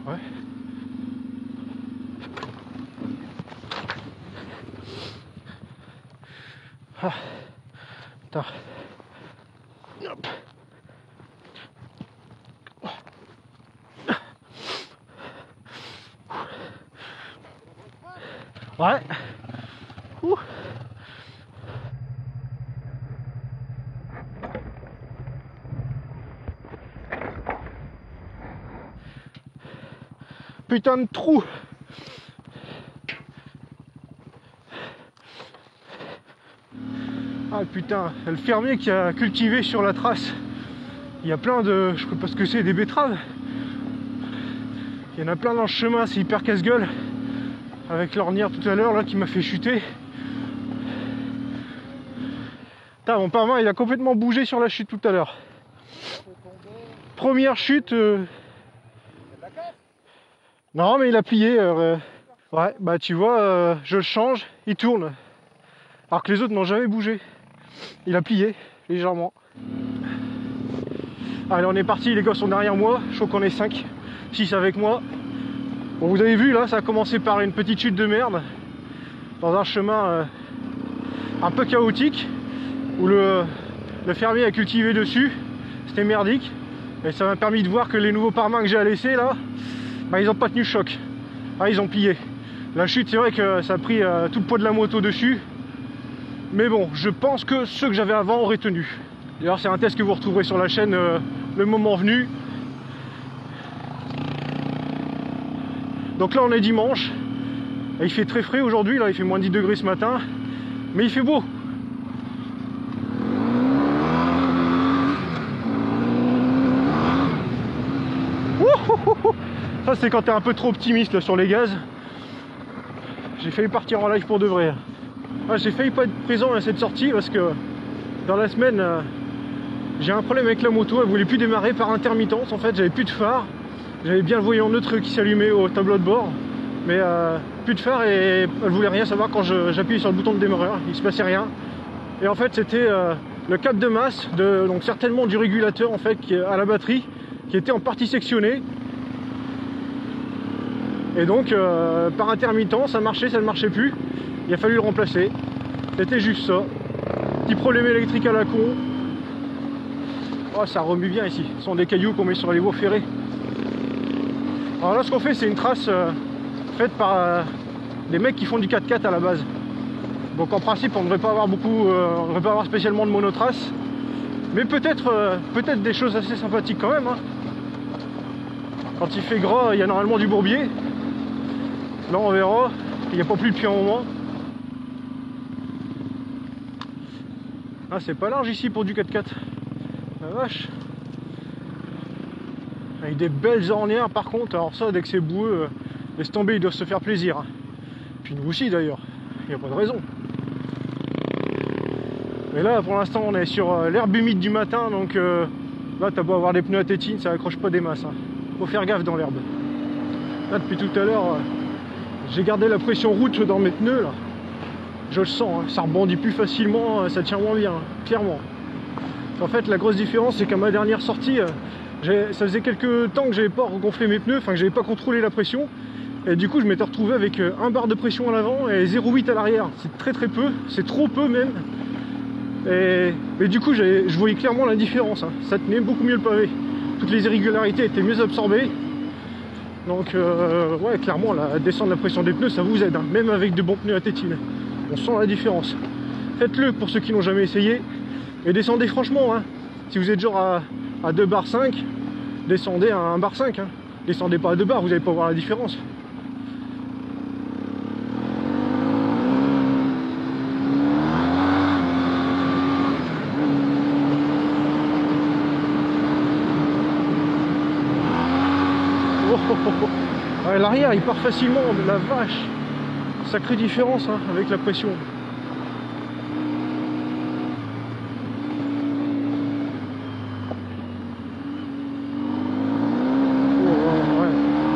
Ouais. Ah. Putain. Hop. Ouais. Ouh. Putain de trou. Ah putain, le fermier qui a cultivé sur la trace. Il y a plein de... je sais pas ce que c'est, des betteraves. Il y en a plein dans le chemin, c'est hyper casse-gueule. Avec l'ornière tout à l'heure là qui m'a fait chuter. Putain, mon parrain il a complètement bougé sur la chute tout à l'heure. Première chute. Non mais il a plié. Ouais, bah tu vois, je le change, il tourne. Alors que les autres n'ont jamais bougé. Il a plié, légèrement. Allez, on est parti, les gars sont derrière moi. Je crois qu'on est 5, 6 avec moi. Bon, vous avez vu, là, ça a commencé par une petite chute de merde. Dans un chemin un peu chaotique. Où le fermier a cultivé dessus. C'était merdique. Et ça m'a permis de voir que les nouveaux parements que j'ai à laisser, là, bah, ils n'ont pas tenu le choc. Ah, ils ont plié. La chute, c'est vrai que ça a pris tout le poids de la moto dessus. Mais bon, je pense que ceux que j'avais avant auraient tenu. D'ailleurs, c'est un test que vous retrouverez sur la chaîne le moment venu. Donc là, on est dimanche. Et il fait très frais aujourd'hui. Là, il fait moins 10 degrés ce matin. Mais il fait beau. Ça, c'est quand t'es un peu trop optimiste là, sur les gaz. J'ai failli partir en live pour de vrai. Ah, j'ai failli pas être présent à cette sortie parce que dans la semaine, j'ai un problème avec la moto. Elle voulait plus démarrer par intermittence. En fait, j'avais plus de phare. J'avais bien le voyant neutre qui s'allumait au tableau de bord. Mais plus de phare et elle voulait rien savoir quand j'appuyais sur le bouton de démarreur. Il se passait rien. Et en fait, c'était le câble de masse, donc certainement du régulateur en fait, à la batterie, qui était en partie sectionné. Et donc, par intermittence, ça marchait, ça ne marchait plus. Il a fallu le remplacer. C'était juste ça. Petit problème électrique à la con. Oh, ça remue bien ici. Ce sont des cailloux qu'on met sur les voies ferrées. Alors là, ce qu'on fait, c'est une trace faite par des mecs qui font du 4x4 à la base. Donc en principe, on ne devrait pas avoir on ne devrait pas avoir spécialement de monotrace. Mais peut-être des choses assez sympathiques quand même. Hein. Quand il fait gras, il y a normalement du bourbier. Là, on verra. Il n'y a pas plus depuis un moment. Ah, c'est pas large ici pour du 4x4. La vache. Avec des belles ornières par contre. Alors ça, dès que c'est boueux, laisse tomber, ils doivent se faire plaisir. Puis nous aussi d'ailleurs. Il n'y a pas de raison. Mais là, pour l'instant, on est sur l'herbe humide du matin. Donc là, t'as beau avoir des pneus à tétine, ça accroche pas des masses. Hein. Faut faire gaffe dans l'herbe. Là, depuis tout à l'heure, j'ai gardé la pression route dans mes pneus. Là. Je le sens, hein. Ça rebondit plus facilement, ça tient moins bien, hein, clairement. En fait, la grosse différence, c'est qu'à ma dernière sortie, ça faisait quelques temps que j'avais pas regonflé mes pneus, enfin que j'avais pas contrôlé la pression. Et du coup, je m'étais retrouvé avec 1 bar de pression à l'avant et 0,8 à l'arrière. C'est très très peu, c'est trop peu même. Et du coup, je voyais clairement la différence. Hein. Ça tenait beaucoup mieux le pavé. Toutes les irrégularités étaient mieux absorbées. Donc, ouais, clairement, la descente de la pression des pneus, ça vous aide. Hein. Même avec de bons pneus à tétine. On sent la différence. Faites-le pour ceux qui n'ont jamais essayé. Et descendez franchement. Hein. Si vous êtes genre à 2 bar 5, descendez à 1 bar 5. Hein. Descendez pas à 2 bars, vous n'allez pas voir la différence. Ouais, l'arrière il part facilement, mais la vache, sacrée différence hein, avec la pression. Oh, ouais.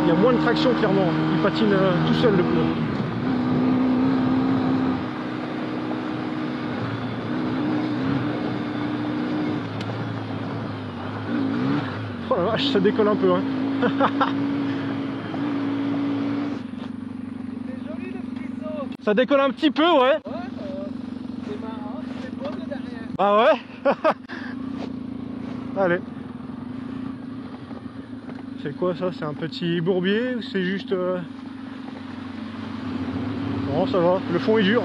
Il y a moins de traction clairement, il patine tout seul le pneu. Oh la vache, ça décolle un peu hein. Ça décolle un petit peu, ouais. C'est marrant, c'est beau de derrière. Ah ouais. Allez. C'est quoi ça? C'est un petit bourbier ou c'est juste... Non, ça va. Le fond est dur.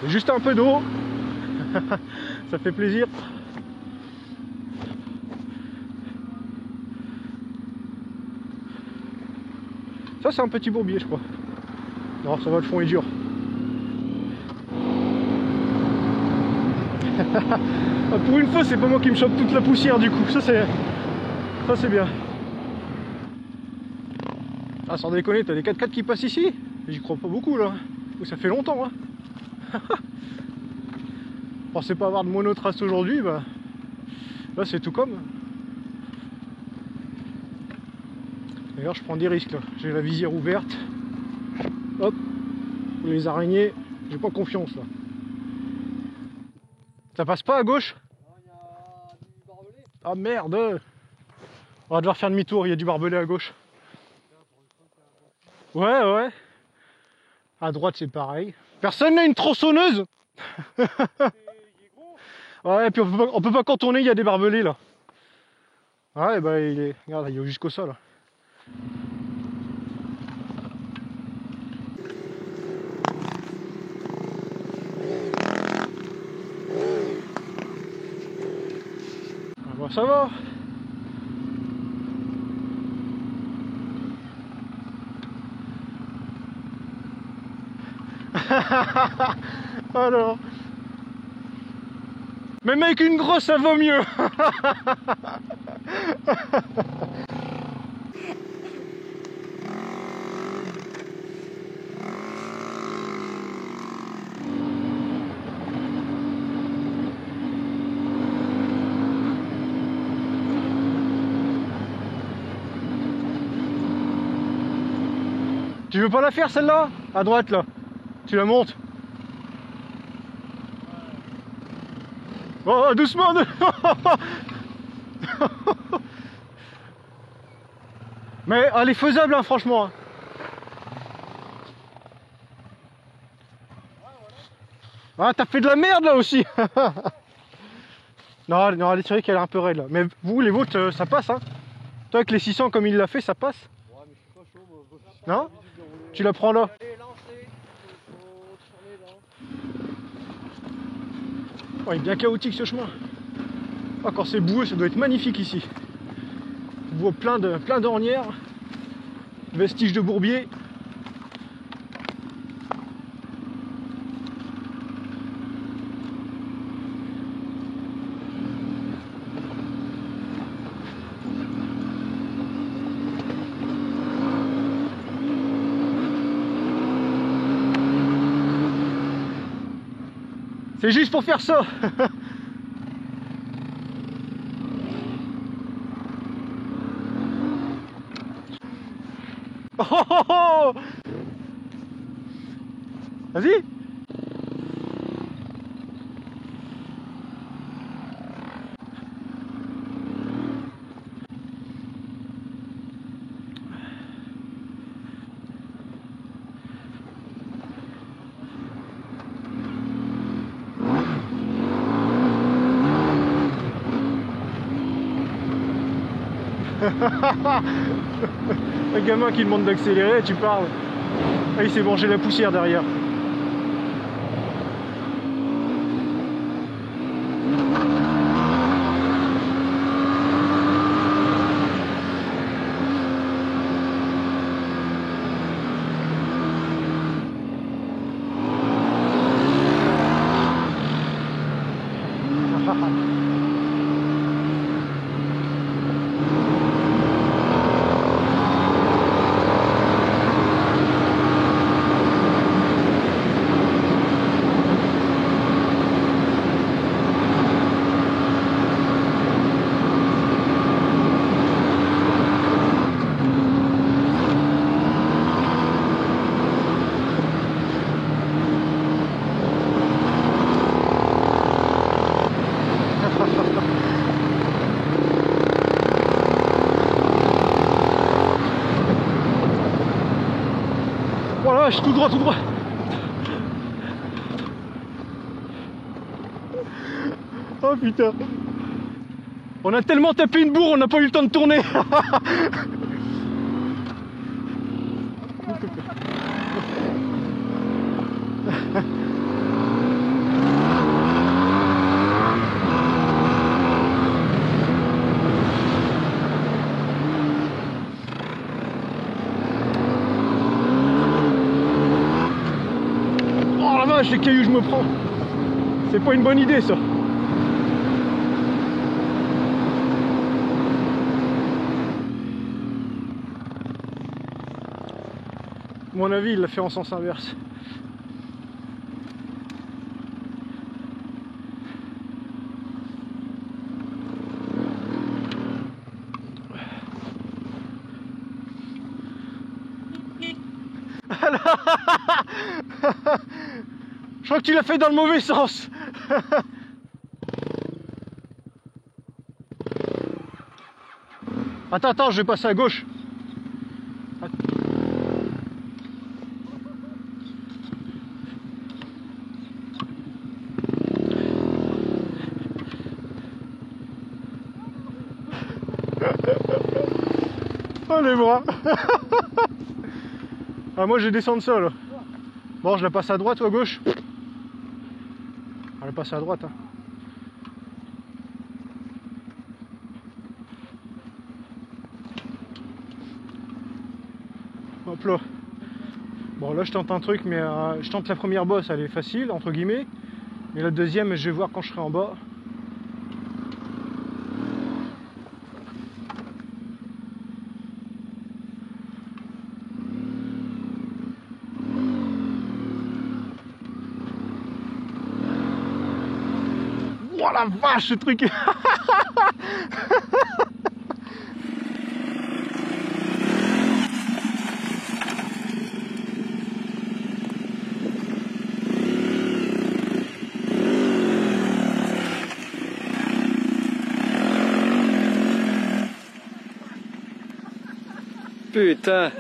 Il y a juste un peu d'eau. Ça fait plaisir. Ça c'est un petit bourbier je crois. Non ça va, le fond est dur. Pour une fois c'est pas moi qui me chope toute la poussière du coup. Ça c'est bien. Ah sans déconner, t'as des 4x4 qui passent ici? J'y crois pas beaucoup là. Ça fait longtemps hein. Je pensais pas avoir de monotrace aujourd'hui, bah là c'est tout comme. D'ailleurs je prends des risques là, j'ai la visière ouverte. Hop, les araignées, j'ai pas confiance là. Ça passe pas à gauche? Non, il y a du barbelé. Ah merde! On va devoir faire demi-tour, il y a du barbelé à gauche. Ouais ouais. À droite c'est pareil. Personne n'a une tronçonneuse? Ouais, puis on peut pas contourner, il y a des barbelés là. Ouais bah il est. Regarde, il est jusqu'au sol. Bon, ça va. Alors. Même avec une grosse, ça vaut mieux. Tu veux pas la faire celle-là? À droite là. Tu la montes. Oh doucement. Mais elle est faisable hein, franchement. Ah t'as fait de la merde là aussi. Non, non c'est vrai qu'elle est un peu raide là. Mais vous les vôtres ça passe hein. Toi avec les 600 comme il l'a fait ça passe. Ouais mais je suis pas chaud moi. Non? Tu la prends là. Allez lancer. Faut tourner là. Oh, il est bien chaotique ce chemin. Oh, quand c'est boueux ça doit être magnifique ici. On voit plein d'ornières. Vestiges de bourbier. C'est juste pour faire ça. Oh, oh, oh. Vas-y. Un gamin qui demande d'accélérer, tu parles. Ah, il s'est mangé la poussière derrière. Voilà, je suis tout droit, tout droit. putain. On a tellement tapé une bourre, on n'a pas eu le temps de tourner. Oh la vache, les cailloux je me prends. C'est pas une bonne idée ça. À mon avis, il l'a fait en sens inverse. Je crois que tu l'as fait dans le mauvais sens. Attends, je vais passer à gauche. Oh les bras. Ah moi je descends de ça là. Bon je la passe à droite ou à gauche? Elle passe à droite hein. Hop là. Bon là je tente un truc mais je tente la première bosse, elle est facile entre guillemets. Mais la deuxième je vais voir quand je serai en bas. Oh la vache ce truc. Putain.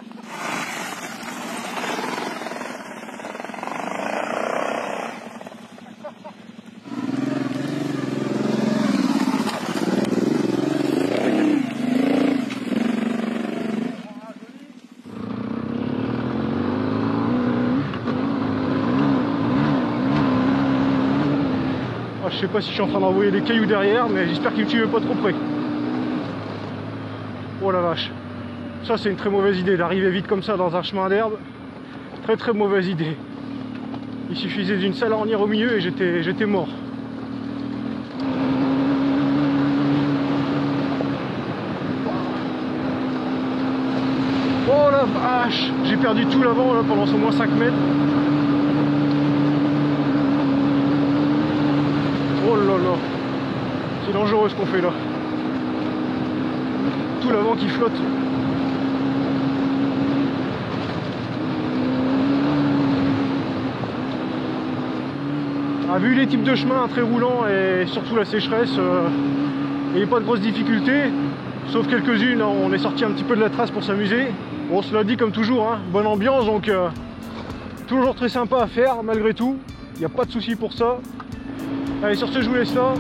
Je sais pas si je suis en train d'envoyer des cailloux derrière, mais j'espère qu'il me tue pas trop près. Oh la vache. Ça c'est une très mauvaise idée d'arriver vite comme ça dans un chemin d'herbe. Très mauvaise idée. Il suffisait d'une seule ornière au milieu et j'étais mort. Oh la vache. J'ai perdu tout l'avant là pendant au moins 5 mètres. Oh là là, c'est dangereux ce qu'on fait là. Tout l'avant qui flotte. Vu les types de chemins très roulants et surtout la sécheresse, il n'y a pas de grosses difficultés, sauf quelques-unes. On est sorti un petit peu de la trace pour s'amuser. Bon, cela dit comme toujours, hein, bonne ambiance, donc toujours très sympa à faire malgré tout. Il n'y a pas de souci pour ça. Allez, sur ce je vous laisse là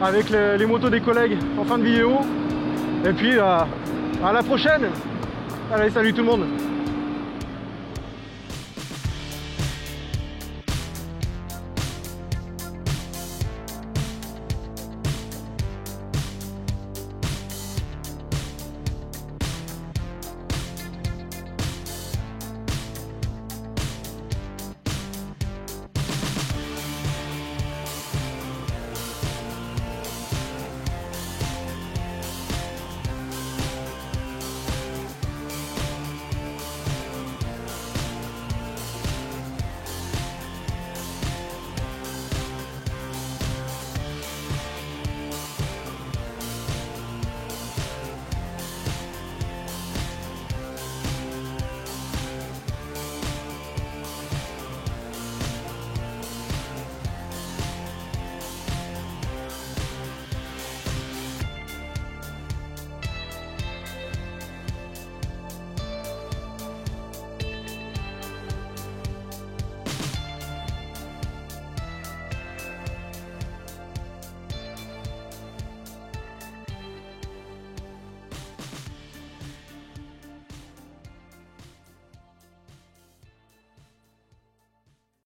avec les motos des collègues en fin de vidéo et puis à la prochaine. Allez, salut tout le monde.